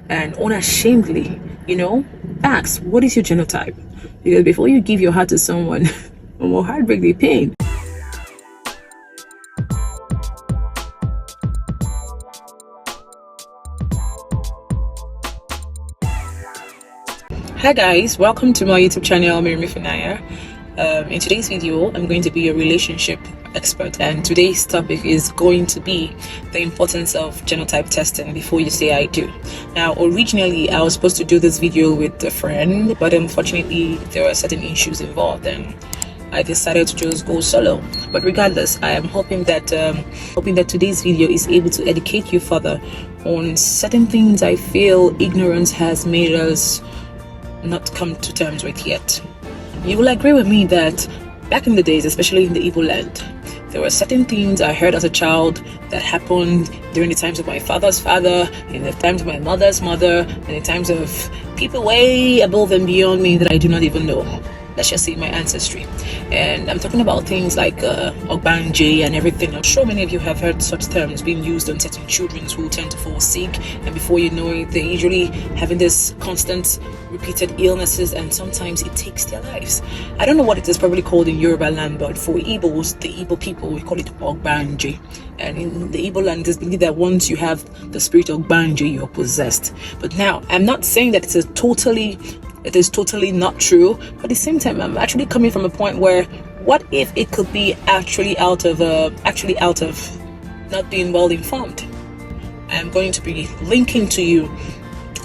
and unashamedly, ask, what is your genotype? Because before you give your heart to someone, more heartbreak the pain. Hi guys, welcome to my YouTube channel, Mary Finaya. In today's video, I'm going to be a relationship expert, and today's topic is going to be the importance of genotype testing before you say I do. Now, originally I was supposed to do this video with a friend, but unfortunately there were certain issues involved and I decided to just go solo. But regardless, I am hoping that today's video is able to educate you further on certain things I feel ignorance has made us not come to terms with yet. You will agree with me that back in the days, especially in the Igbo land, there were certain things I heard as a child that happened during the times of my father's father, in the times of my mother's mother, and the times of people way above and beyond me that I do not even know. Let's just say my ancestry. And I'm talking about things like Ogbanje and everything. I'm sure many of you have heard such terms being used on certain children who tend to fall sick, and before you know it, they're usually having this constant repeated illnesses, and sometimes it takes their lives. I don't know what it is probably called in Yoruba land, but for Igbos, the Igbo people, we call it Ogbanje. And in the Igbo land, it's believed that once you have the spirit of Ogbanje, you're possessed. But now, I'm not saying that it is totally not true, but at the same time, I'm actually coming from a point where, what if it could be actually out of not being well informed? I'm going to be linking to you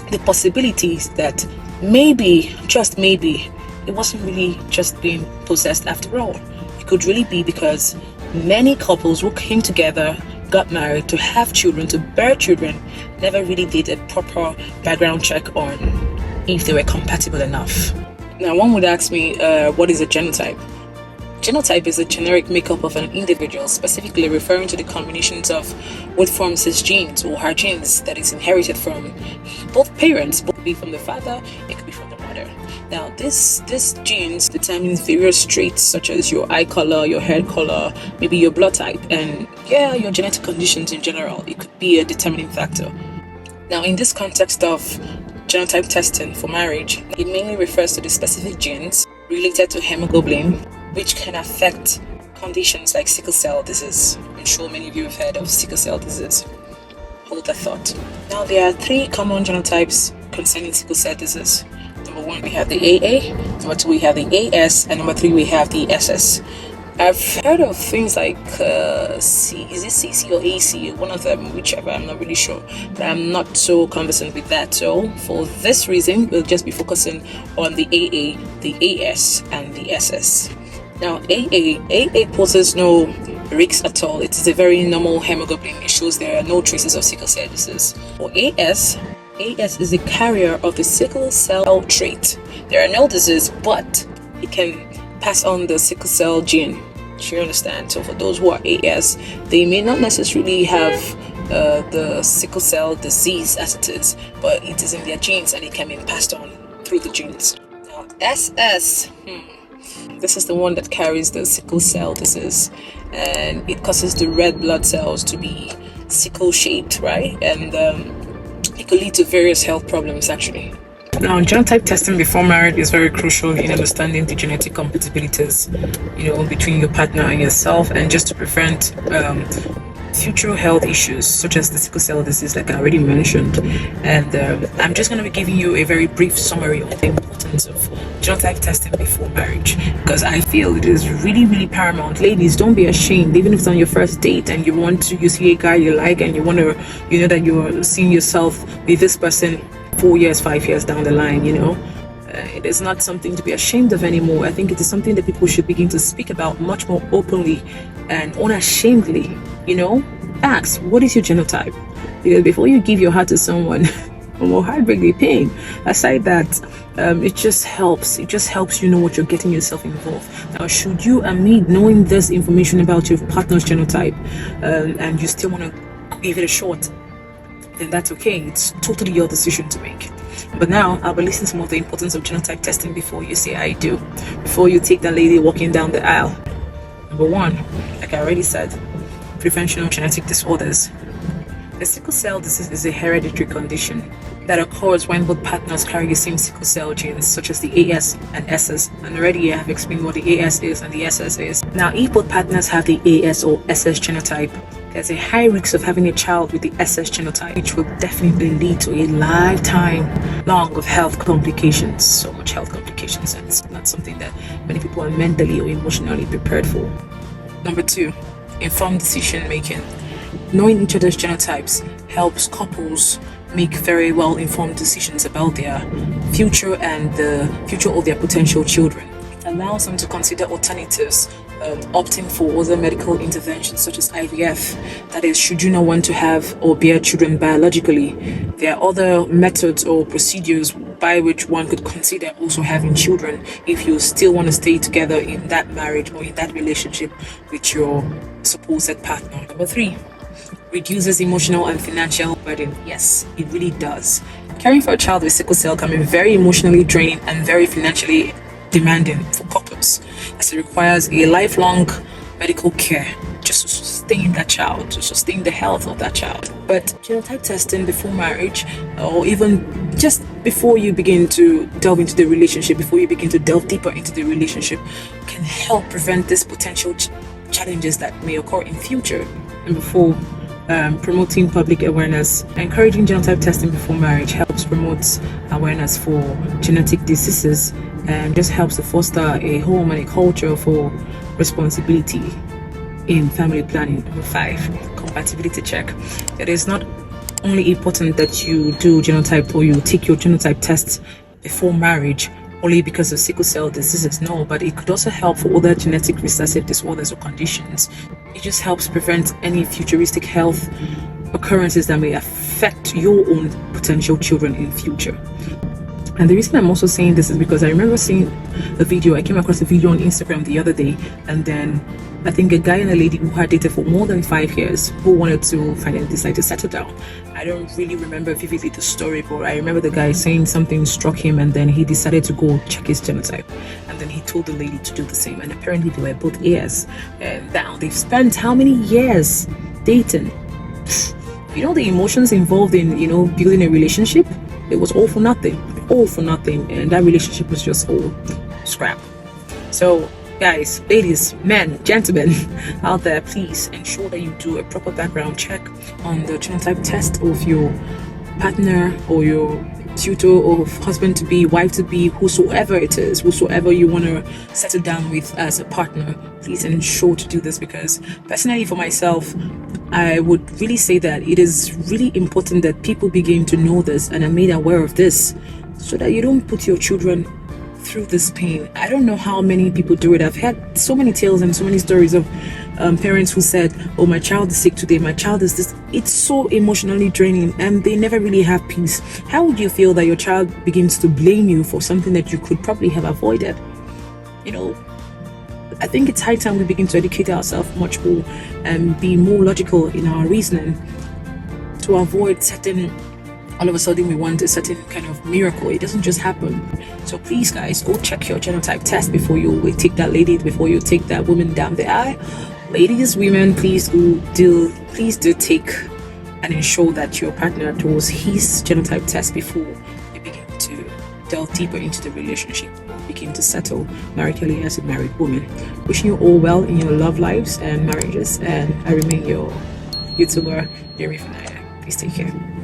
the possibilities that maybe, just maybe, it wasn't really just being possessed after all. It could really be because many couples who came together, got married, to have children, to bear children, never really did a proper background check on if they were compatible enough. Now, one would ask me, what is a genotype? Genotype is a generic makeup of an individual, specifically referring to the combinations of what forms his genes or her genes that is inherited from both parents. Both be from the father, it could be from the mother. Now, this genes determines various traits such as your eye color, your hair color, maybe your blood type, and your genetic conditions in general. It could be a determining factor. Now, in this context of genotype testing for marriage, it mainly refers to the specific genes related to hemoglobin, which can affect conditions like sickle cell disease. I'm sure many of you have heard of sickle cell disease. Hold that thought. Now, there are three common genotypes concerning sickle cell disease. Number one, we have the AA. Number two, we have the AS, and number three, we have the SS. I've heard of things like is it CC or AC? One of them, whichever, I'm not really sure. But I'm not so conversant with that. So for this reason, we'll just be focusing on the AA, the AS, and the SS. Now, AA poses no risks at all. It is a very normal hemoglobin. It shows there are no traces of sickle cell disease. For AS is a carrier of the sickle cell trait. There are no disease, but it can pass on the sickle cell gene. Do you understand? So for those who are AS, they may not necessarily have the sickle cell disease as it is, but it is in their genes and it can be passed on through the genes. Now, SS, this is the one that carries the sickle cell disease, and it causes the red blood cells to be sickle shaped, right? And it could lead to various health problems actually. Now, genotype testing before marriage is very crucial in understanding the genetic compatibilities, between your partner and yourself, and just to prevent future health issues such as the sickle cell disease, like I already mentioned. And I'm just going to be giving you a very brief summary of the importance of genotype testing before marriage, because I feel it is really, really paramount. Ladies, don't be ashamed, even if it's on your first date and you see a guy you like and you want to, that you're seeing yourself with this person 4 years, 5 years down the line. It is not something to be ashamed of anymore. I think it is something that people should begin to speak about much more openly and unashamedly. Ask, what is your genotype? Because before you give your heart to someone, more heartbreak the pain. Aside that, it just helps you know what you're getting yourself involved. Now, should you admit knowing this information about your partner's genotype, and you still want to give it a shot, then that's okay. It's totally your decision to make. But now I'll be listing some of the importance of genotype testing before you say I do, before you take that lady walking down the aisle. Number one, like I already said, prevention of genetic disorders. The sickle cell disease is a hereditary condition that occurs when both partners carry the same sickle cell genes, such as the AS and SS. And already I have explained what the AS is and the SS is. Now, if both partners have the AS or SS genotype, there's a high risk of having a child with the SS genotype, which will definitely lead to a lifetime long of health complications. So much health complications, and it's not something that many people are mentally or emotionally prepared for. Number 2, informed decision making. Knowing each other's genotypes helps couples make very well informed decisions about their future and the future of their potential children. It allows them to consider alternatives, opting for other medical interventions such as IVF. That is, should you not want to have or bear children biologically, there are other methods or procedures by which one could consider also having children if you still want to stay together in that marriage or in that relationship with your supposed partner. Number 3, reduces emotional and financial burden. Yes, it really does. Caring for a child with sickle cell can be very emotionally draining and very financially demanding for couples, as it requires a lifelong medical care just to sustain that child, to sustain the health of that child. But genotype testing before marriage, or even just before you begin to delve into the relationship, before you begin to delve deeper into the relationship, can help prevent these potential challenges that may occur in future. Number 4, promoting public awareness. Encouraging genotype testing before marriage helps promote awareness for genetic diseases and just helps to foster a home and a culture for responsibility in family planning. Number 5, compatibility check. It is not only important that you do genotype or you take your genotype test before marriage only because of sickle cell diseases, no, but it could also help for other genetic recessive disorders or conditions. It just helps prevent any futuristic health occurrences that may affect your own potential children in future. And the reason I'm also saying this is because I remember seeing a video. I came across a video on Instagram the other day, and then I think a guy and a lady who had dated for more than 5 years, who wanted to finally decide to settle down. I don't really remember vividly the story, but I remember the guy saying something struck him, and then he decided to go check his genotype, and then he told the lady to do the same. And apparently they were both AS, and now they've spent how many years dating? You know, the emotions involved in, building a relationship, it was all for nothing, and that relationship was just all scrap. So guys, ladies, men, gentlemen out there, please ensure that you do a proper background check on the genotype test of your partner or your tutor or husband to be, wife to be, whosoever it is, whosoever you want to settle down with as a partner. Please ensure to do this, because personally for myself, I would really say that it is really important that people begin to know this and are made aware of this, so that you don't put your children through this pain. I don't know how many people do it. I've had so many tales and so many stories of parents who said, oh, my child is sick today, my child is this. It's so emotionally draining, and they never really have peace. How would you feel that your child begins to blame you for something that you could probably have avoided? I think it's high time we begin to educate ourselves much more and be more logical in our reasoning to avoid certain, all of a sudden we want a certain kind of miracle. It doesn't just happen. So please guys, go check your genotype test before you take that lady, before you take that woman down the aisle. Ladies, women, please do take and ensure that your partner does his genotype test before you begin to delve deeper into the relationship, begin to settle maritally as a married woman. Wishing you all well in your love lives and marriages, and I remain your YouTuber, Jeremy Fanaya. Please take care.